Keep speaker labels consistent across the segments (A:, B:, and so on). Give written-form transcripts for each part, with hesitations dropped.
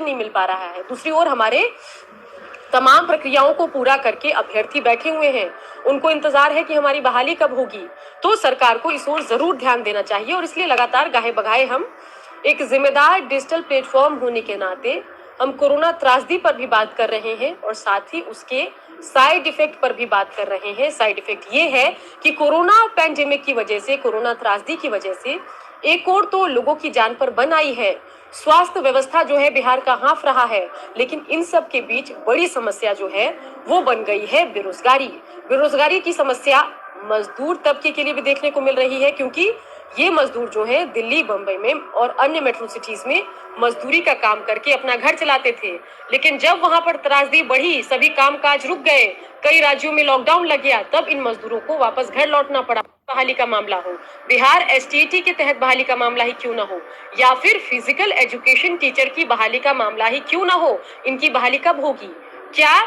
A: नहीं मिल पा रहा है। दूसरी ओर हमारे तमाम प्रक्रियाओं को पूरा करके अभ्यर्थी बैठे हुए हैं, उनको इंतजार है कि हमारी बहाली कब होगी। तो सरकार को इस ओर जरूर ध्यान देना चाहिए और इसलिए लगातार गाहे बगाए हम एक जिम्मेदार डिजिटल प्लेटफॉर्म होने के नाते हम कोरोना त्रासदी पर भी बात कर रहे हैं और साथ ही उसके साइड इफेक्ट पर भी बात कर रहे हैं। साइड इफेक्ट ये है कि कोरोना पैंडेमिक की वजह से, कोरोना त्रासदी की वजह से एक और तो लोगों की जान पर बन आई है, स्वास्थ्य व्यवस्था जो है बिहार का हाँफ रहा है, लेकिन इन सब के बीच बड़ी समस्या जो है वो बन गई है बेरोजगारी। बेरोजगारी की समस्या मजदूर तबके के लिए भी देखने को मिल रही है, क्योंकि ये मजदूर जो है दिल्ली, बंबई में और अन्य मेट्रो सिटीज में मजदूरी का काम करके अपना घर चलाते थे, लेकिन जब वहां पर त्रासदी बढ़ी, सभी कामकाज रुक गए, कई राज्यों में लॉकडाउन लग गया, तब इन मजदूरों को वापस घर लौटना पड़ा। बहाली का मामला हो, बिहार एसटीईटी के तहत बहाली का मामला ही क्यों ना हो, या फिर फिजिकल एजुकेशन टीचर की बहाली का मामला ही क्यों ना हो, इनकी बहाली कब होगी? क्या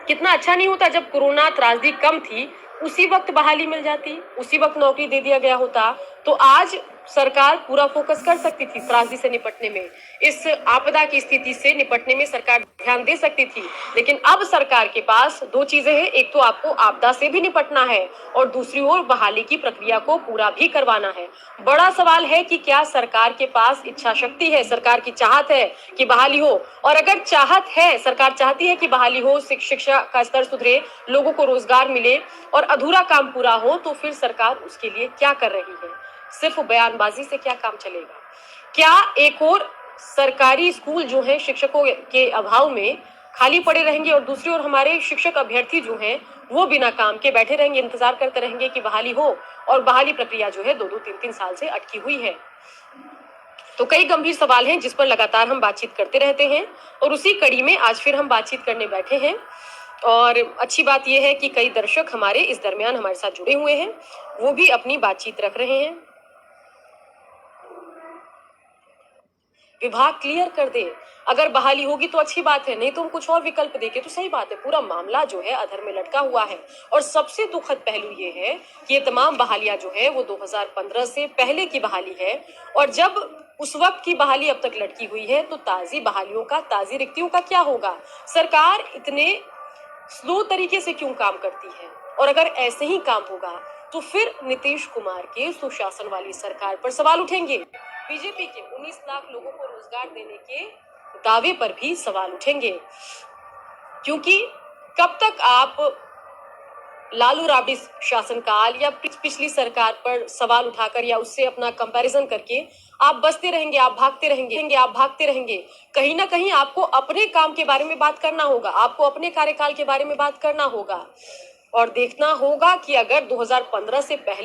A: कितना अच्छा नहीं होता जब कोरोना त्रासदी कम थी उसी वक्त बहाली मिल जाती, उसी वक्त नौकरी दे दिया गया होता, तो आज सरकार पूरा फोकस कर सकती थी त्रासदी से निपटने में, इस आपदा की स्थिति से निपटने में सरकार ध्यान दे सकती थी। लेकिन अब सरकार के पास दो चीजें हैं, एक तो आपको आपदा से भी निपटना है और दूसरी ओर बहाली की प्रक्रिया को पूरा भी करवाना है। बड़ा सवाल है कि क्या सरकार के पास इच्छा शक्ति है, सरकार की चाहत है कि बहाली हो, और अगर चाहत है, सरकार चाहती है कि बहाली हो, शिक्षा का स्तर सुधरे, लोगों को रोजगार मिले और अधूरा काम पूरा हो, तो फिर सरकार उसके लिए क्या कर रही है? सिर्फ बयानबाजी से क्या काम चलेगा? क्या एक और सरकारी स्कूल जो है शिक्षकों के अभाव में खाली पड़े रहेंगे और दूसरी ओर हमारे शिक्षक अभ्यर्थी जो हैं वो बिना काम के बैठे रहेंगे, इंतजार करते रहेंगे कि बहाली हो, और बहाली प्रक्रिया जो है 2-2, 3-3 साल से अटकी हुई है। तो कई गंभीर सवाल हैं जिस पर लगातार हम बातचीत करते रहते हैं और उसी कड़ी में आज फिर हम बातचीत करने बैठे हैं। और अच्छी बात यह है कि कई दर्शक हमारे इस दरमियान हमारे साथ जुड़े हुए हैं, वो भी अपनी बातचीत रख रहे हैं। विभाग क्लियर कर दे, अगर बहाली होगी तो अच्छी बात है, नहीं तो हम कुछ और विकल्प देंगे तो सही बात है। पूरा मामला जो है अधर में लटका हुआ है और सबसे दुखद पहलू ये है कि ये तमाम बहालियां जो है वो 2015 से पहले की बहाली है, और जब उस वक्त की बहाली अब तक लटकी हुई है तो ताजी बहालियों का, ताजी रिक्तियों का क्या होगा? सरकार इतने स्लो तरीके से क्यों काम करती है? और अगर ऐसे ही काम होगा तो फिर नीतीश कुमार के सुशासन वाली सरकार पर सवाल उठेंगे, बीजेपी के 19 लाख लोगों को रोजगार देने के दावे पर भी सवाल उठेंगे, क्योंकि कब तक आप लालू राबड़ी शासनकाल या पिछली सरकार पर सवाल उठाकर या उससे अपना कंपैरिजन करके आप बसते रहेंगे, आप भागते रहेंगे। कहीं ना कहीं आपको अपने काम के बारे में बात करना होगा, आपको अपने कार्यकाल के बारे में बात करना होगा और देखना होगा कि अगर 2015 से पहले